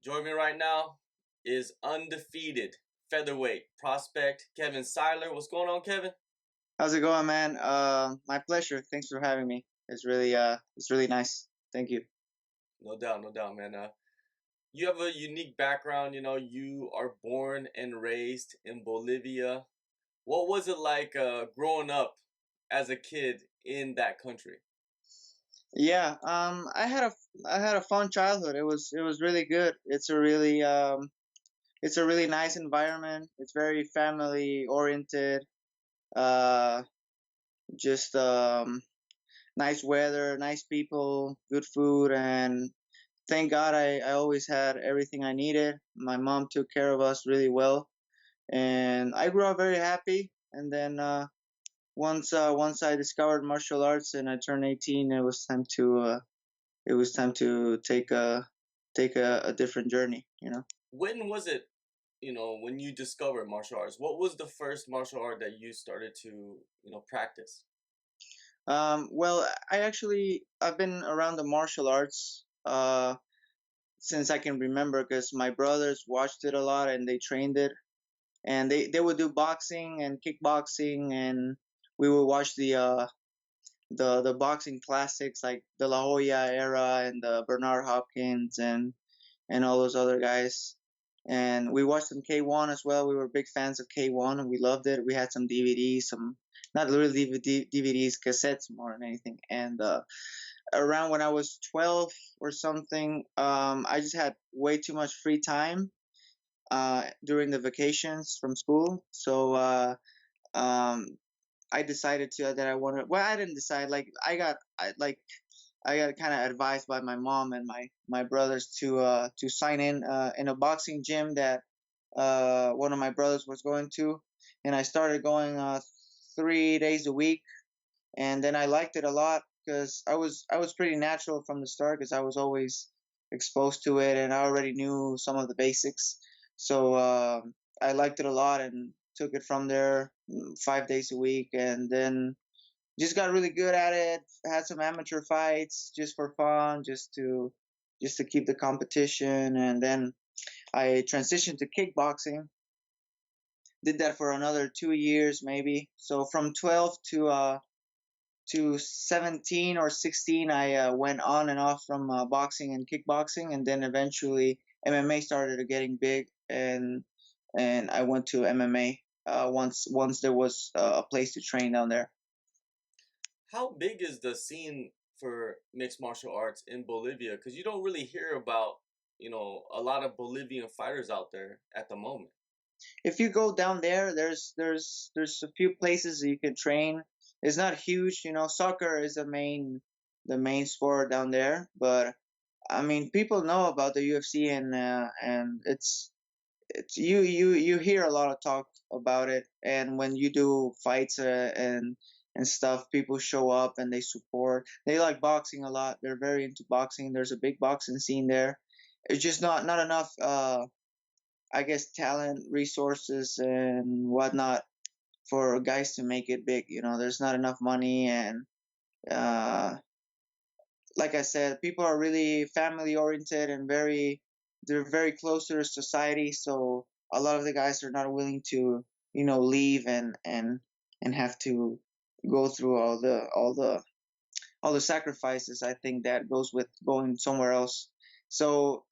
Joining me right now is undefeated featherweight prospect Kevin Syler. What's going on, Kevin? How's it going, man? My pleasure. Thanks for having me. It's really nice. Thank you. No doubt, man. You have a unique background. You are born and raised in Bolivia. What was it like growing up as a kid in that country? Yeah. I had a fun childhood. It was really good. It's a really nice environment. It's very family oriented. Uh, just nice weather, nice people, good food, and thank God I always had everything I needed. My mom took care of us really well, and I grew up very happy. And then once I discovered martial arts and I turned 18, it was time to take a different journey. When was it, when you discovered martial arts? What was the first martial art that you started to, practice? Well, I've been around the martial arts since I can remember because my brothers watched it a lot and they trained it, and they would do boxing and kickboxing, and we would watch the boxing classics like the La Hoya era and the Bernard Hopkins and all those other guys. And we watched some K1 as well. We were big fans of K1 and we loved it. We had some DVDs, some not really DVDs, cassettes more than anything. And around when I was 12 or something, I just had way too much free time during the vacations from school. So um, I decided to that I wanted. Well, I didn't decide. I got kind of advised by my mom and my brothers to sign in a boxing gym that one of my brothers was going to, and I started going 3 days a week, and then I liked it a lot because I was pretty natural from the start because I was always exposed to it and I already knew some of the basics. So I liked it a lot and took it from there 5 days a week, and then just got really good at it. Had some amateur fights just for fun, just to keep the competition, and then I transitioned to kickboxing. Did that for another 2 years maybe. So from 12 to 17 or 16, I went on and off from boxing and kickboxing, and then eventually MMA started getting big, and I went to MMA once there was a place to train down there. How big is the scene for mixed martial arts in Bolivia? Because you don't really hear about, a lot of Bolivian fighters out there at the moment. If you go down there, there's a few places you can train. It's not huge. Soccer is the main sport down there, but I mean, people know about the UFC, and it's you hear a lot of talk about it, and when you do fights and stuff, people show up and they support. They like boxing a lot. They're very into boxing. There's a big boxing scene there. It's just not enough. I guess talent, resources, and whatnot for guys to make it big. There's not enough money, and uh, like I said, people are really family oriented and they're very close to their society. So a lot of the guys are not willing to, leave and have to go through all the sacrifices. I think that goes with going somewhere else. So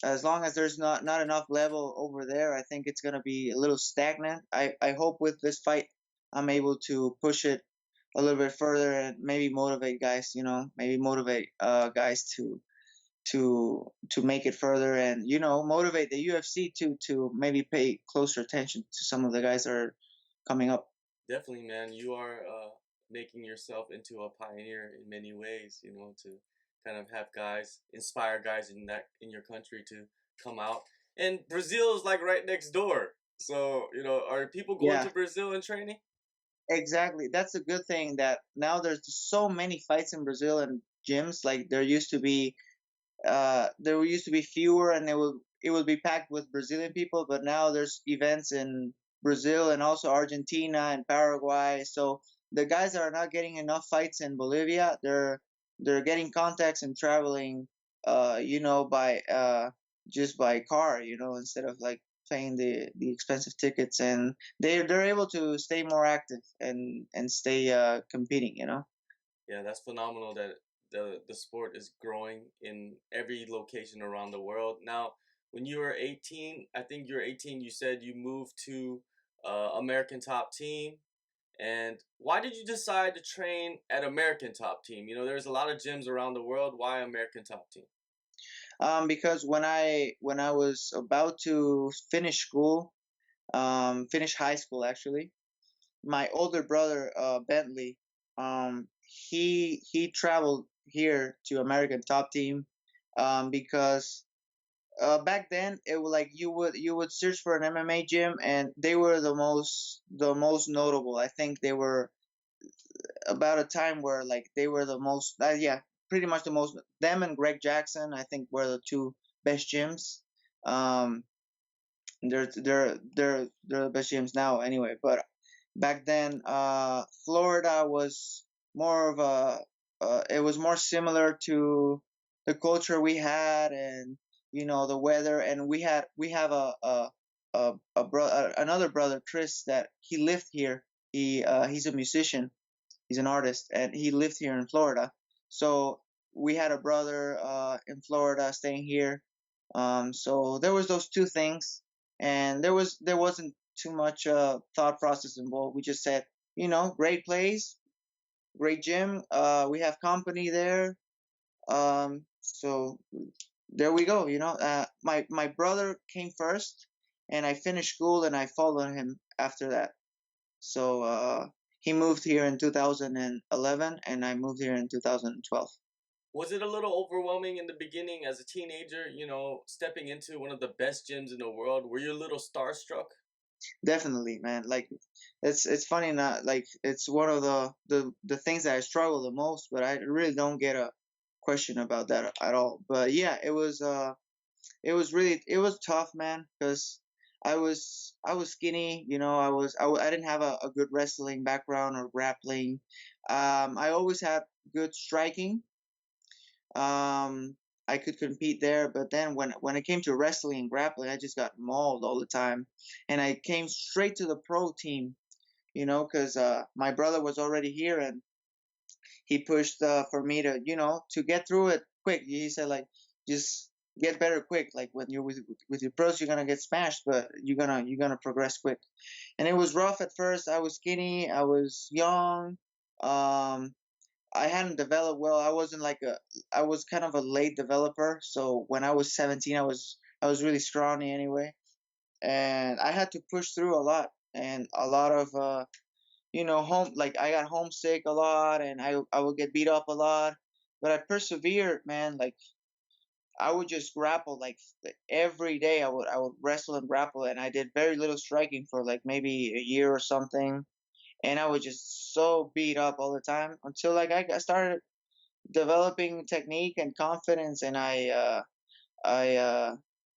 as long as there's not enough level over there, I think it's gonna be a little stagnant. I hope with this fight I'm able to push it a little bit further and maybe motivate guys. Maybe motivate guys to make it further, and motivate the UFC to maybe pay closer attention to some of the guys that are coming up. Definitely, man. You are making yourself into a pioneer in many ways. To kind of have guys, inspire guys in your country to come out. And Brazil is like right next door. So are people going Yeah, to Brazil and training? exactly. That's a good thing that now there's so many fights in Brazil and gyms. Like there used to be fewer, and it would be packed with Brazilian people, but now there's events in Brazil and also Argentina and Paraguay. So the guys that are not getting enough fights in Bolivia, they're getting contacts and traveling by just by car, instead of like paying the expensive tickets, and they're able to stay more active and stay competing. Yeah, that's phenomenal that the sport is growing in every location around the world. Now, when you were 18, I think you were 18, you said you moved to American Top Team. And why did you decide to train at American Top Team? There's a lot of gyms around the world. Why American Top Team? Because when I was about to finish school, finish high school actually, my older brother Bentley, he traveled here to American Top Team, because back then it was like you would search for an MMA gym, and they were the most notable. I think they were about a time where like they were the most, yeah, pretty much the most. Them and Greg Jackson, I think, were the two best gyms. Um, they're the best gyms now anyway. But back then, Florida was more of a. It was more similar to the culture we had, and the weather. And we have another brother, Chris, that he lived here. He's a musician. He's an artist, and he lived here in Florida. So we had a brother in Florida staying here. So there was those two things, and there wasn't too much thought process involved. We just said, great place, great gym. We have company there. So there we go. My brother came first, and I finished school, and I followed him after that. So he moved here in 2011, and I moved here in 2012. Was it a little overwhelming in the beginning as a teenager, stepping into one of the best gyms in the world? Were you a little starstruck? Definitely, man. Like, it's funny, not like it's one of the things that I struggle the most, but I really don't get a question about that at all. But yeah, it was tough, man, because I was skinny. I didn't have a good wrestling background or grappling. I always had good striking. um I could compete there, but then when it came to wrestling and grappling, I just got mauled all the time, and I came straight to the pro team, because my brother was already here, and he pushed for me to get through it quick. He said, like, just get better quick. Like, when you're with your pros, you're gonna get smashed, but you're gonna progress quick. And it was rough at first. I was skinny. I was young. Um, I hadn't developed well. I was kind of a late developer. So when I was 17, I was really scrawny anyway, and I had to push through a lot, and a lot of home, like, I got homesick a lot, and I would get beat up a lot, but I persevered, man. Like, I would just grapple like every day. I would wrestle and grapple, and I did very little striking for like maybe a year or something, and I was just so beat up all the time until like I started developing technique and confidence, and I uh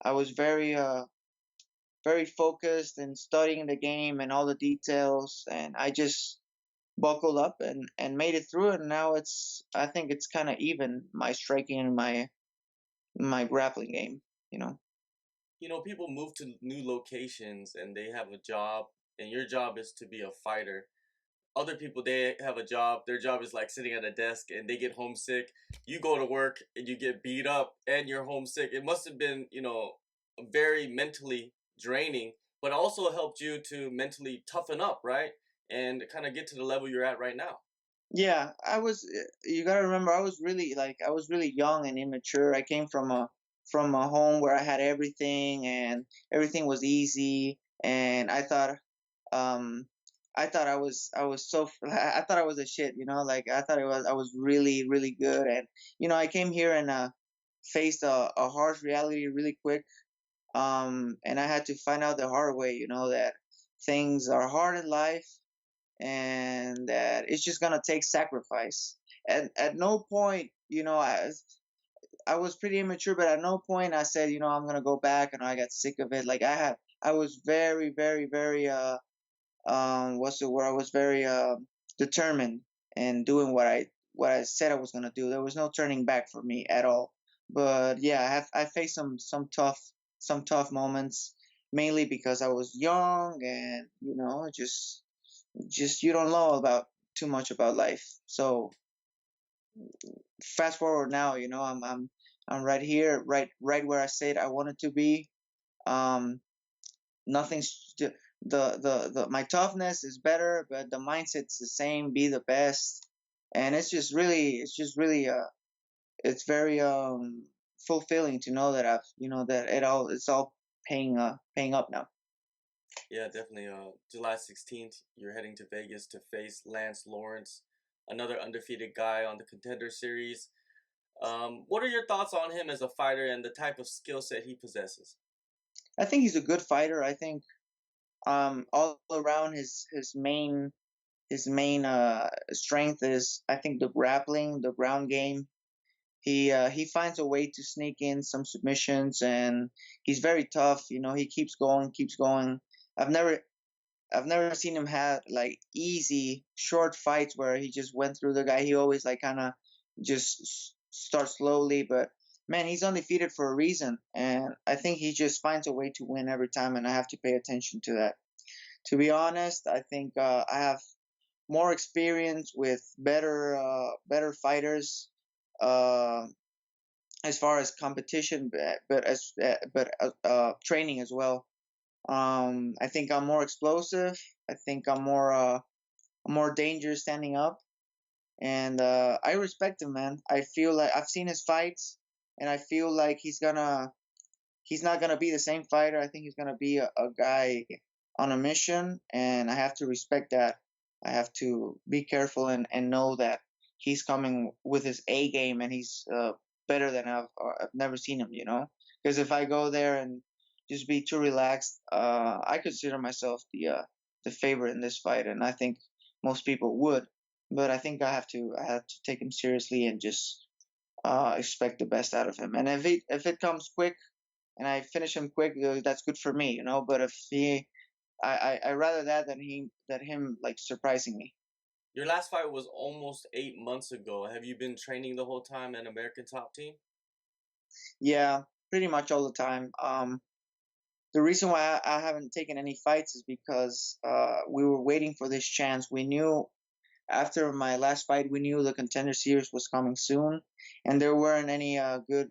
I was very focused and studying the game and all the details, and I just buckled up and made it through it. And now I think it's kind of even, my striking and my grappling game, you know. People move to new locations and they have a job, and your job is to be a fighter. Other people, they have a job, their job is like sitting at a desk and they get homesick. You go to work and you get beat up and you're homesick. It must have been, very mentally draining, but also helped you to mentally toughen up, right? And kind of get to the level you're at right now. Yeah, you gotta remember, I was really young and immature. I came from a home where I had everything, and everything was easy, and um I was so I thought I was a shit, like, I thought I was really really good. And I came here and faced a harsh reality really quick. And I had to find out the hard way, that things are hard in life, and that it's just gonna take sacrifice. And at no point, I was pretty immature, but at no point I said, I'm gonna go back, and I got sick of it. Like, I was very, very, very what's the word? I was very determined and doing what I said I was gonna do. There was no turning back for me at all. But yeah, I faced some tough moments, mainly because I was young and just you don't know about too much about life. So fast forward now, I'm right here, right where I said I wanted to be. Um, nothing's the my toughness is better, but the mindset's the same. Be the best, and it's just really it's very fulfilling to know that that it's all paying up now. Yeah, definitely. July 16th, you're heading to Vegas to face Lance Lawrence, another undefeated guy on the Contender series. What are your thoughts on him as a fighter and the type of skill set he possesses? I think he's a good fighter. I think all around his main strength is, I think, the grappling, the ground game. He finds a way to sneak in some submissions, and he's very tough. He keeps going, keeps going. I've never I've never seen him have like easy short fights where he just went through the guy. He always like kind of just starts slowly, but man, he's undefeated for a reason, and I think he just finds a way to win every time, and I have to pay attention to that. To be honest, I think I have more experience with better fighters. Uh, as far as competition, but training as well. I think I'm more explosive. I think I'm more dangerous standing up, and I respect him, man. I feel like I've seen his fights, and I feel like he's not gonna be the same fighter. I think he's gonna be a guy on a mission, and I have to respect that. I have to be careful and know that he's coming with his A game, and he's better than I've never seen him. Because if I go there and just be too relaxed, I consider myself the favorite in this fight, and I think most people would. But I have to take him seriously and just expect the best out of him. And if it comes quick and I finish him quick, that's good for me. But if I rather that than him like surprising me. Your last fight was almost 8 months ago. Have you been training the whole time at American Top Team? Yeah, pretty much all the time. The reason why I haven't taken any fights is because we were waiting for this chance. We knew after my last fight, we knew the Contender series was coming soon, and there weren't any good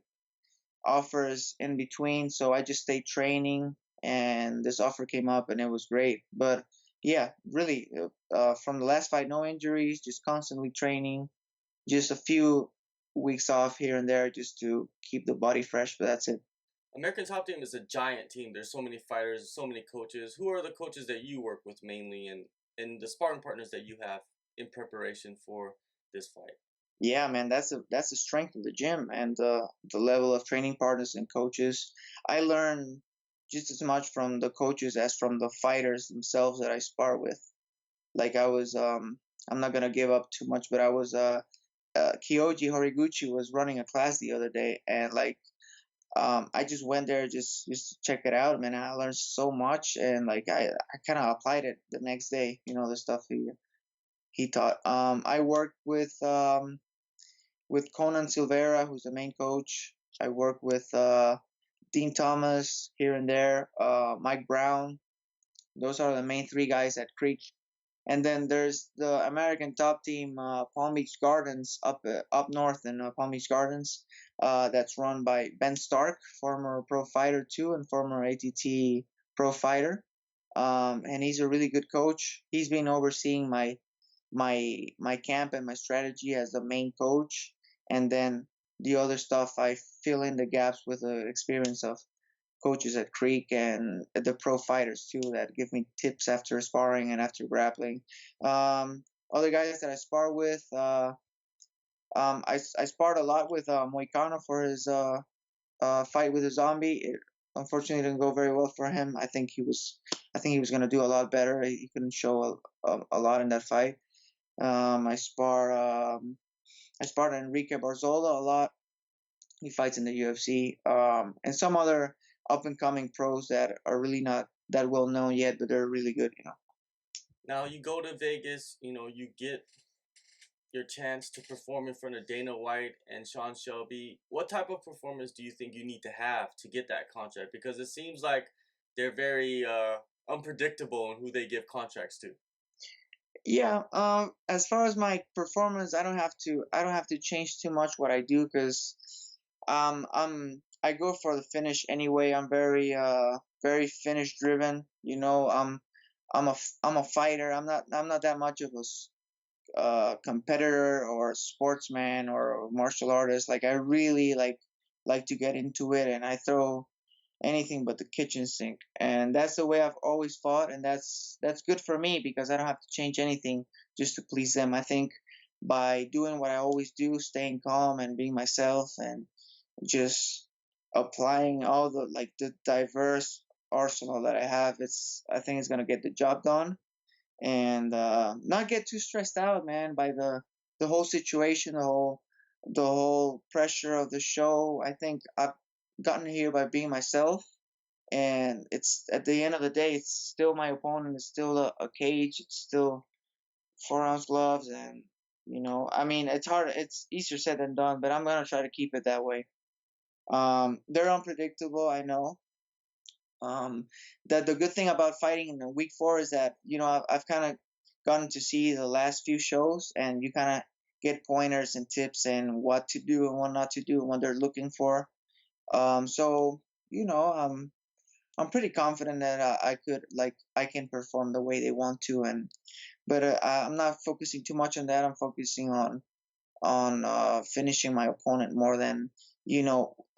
offers in between. So I just stayed training, and this offer came up, and it was great. But yeah, really, from the last fight, no injuries, just constantly training, just a few weeks off here and there just to keep the body fresh. But that's it. American Top Team is a giant team. There's so many fighters, so many coaches. Who are the coaches that you work with mainly, and the sparring partners that you have in preparation for this fight? Yeah, man, that's the strength of the gym and the level of training partners and coaches. I learn just as much from the coaches as from the fighters themselves that I spar with. Like I'm not gonna give up too much, but I was Kyoji Horiguchi was running a class the other day, and like I just went there just to check it out, man. I learned so much, and like I kind of applied it the next day. The stuff he taught. I worked with Conan Silvera, who's the main coach. I work with Dean Thomas here and there, Mike Brown. Those are the main three guys at Creek. And then there's the American Top Team, Palm Beach Gardens up north in Palm Beach Gardens. That's run by Ben Stark, former pro fighter too, and former ATT pro fighter. And he's a really good coach. He's been overseeing my camp and my strategy as the main coach, and then the other stuff I fill in the gaps with the experience of coaches at Creek and the pro fighters too that give me tips after sparring and after grappling. Um, Other guys that I spar with, I sparred a lot with Moicano for his fight with a zombie. It unfortunately didn't go very well for him. I think he was gonna do a lot better. He couldn't show a lot in that fight. I I sparred Enrique Barzola a lot. He fights in the UFC, and some other up and coming pros that are really not that well known yet, but they're really good. Now you go to Vegas. You get your chance to perform in front of Dana White and Sean Shelby, what type of performance do you think you need to have to get that contract? Because it seems like they're very unpredictable in who they give contracts to. Yeah, as far as my performance, I don't have to change too much what I do because I go for the finish anyway. I'm very finish driven. You know, I'm a fighter. I'm not that much of a competitor or sportsman or martial artist. Like I really like to get into it, and I throw anything but the kitchen sink. And that's the way I've always fought, and that's good for me because I don't have to change anything just to please them. I think by doing what I always do, staying calm and being myself and just applying all the diverse arsenal that I have, I think it's gonna get the job done and not get too stressed out, man, by the whole situation, the whole pressure of the show. I think I've gotten here by being myself, and it's at the end of the day, it's still my opponent. It's still a cage. It's still 4 ounce gloves, and I mean, it's hard. It's easier said than done, but I'm gonna try to keep it that way. They're unpredictable, I know. That the good thing about fighting in the week 4 is that I've kind of gotten to see the last few shows, and you kind of get pointers and tips and what to do and what not to do and what they're looking for. So I'm pretty confident that I can perform the way they want to, and but I'm not focusing too much on that. I'm focusing on finishing my opponent more than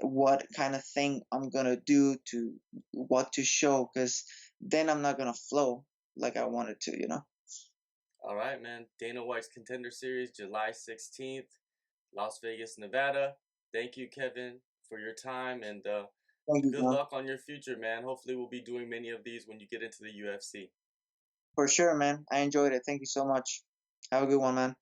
what kind of thing I'm gonna do to what to show, because then I'm not gonna flow like I wanted to, All right, man. Dana White's Contender Series, July 16th, Las Vegas, Nevada. Thank you, Kevin, for your time, and Thank you, good John. luck on your future, man. Hopefully, we'll be doing many of these when you get into the UFC. For sure, man. I enjoyed it. Thank you so much. Have a good one, man.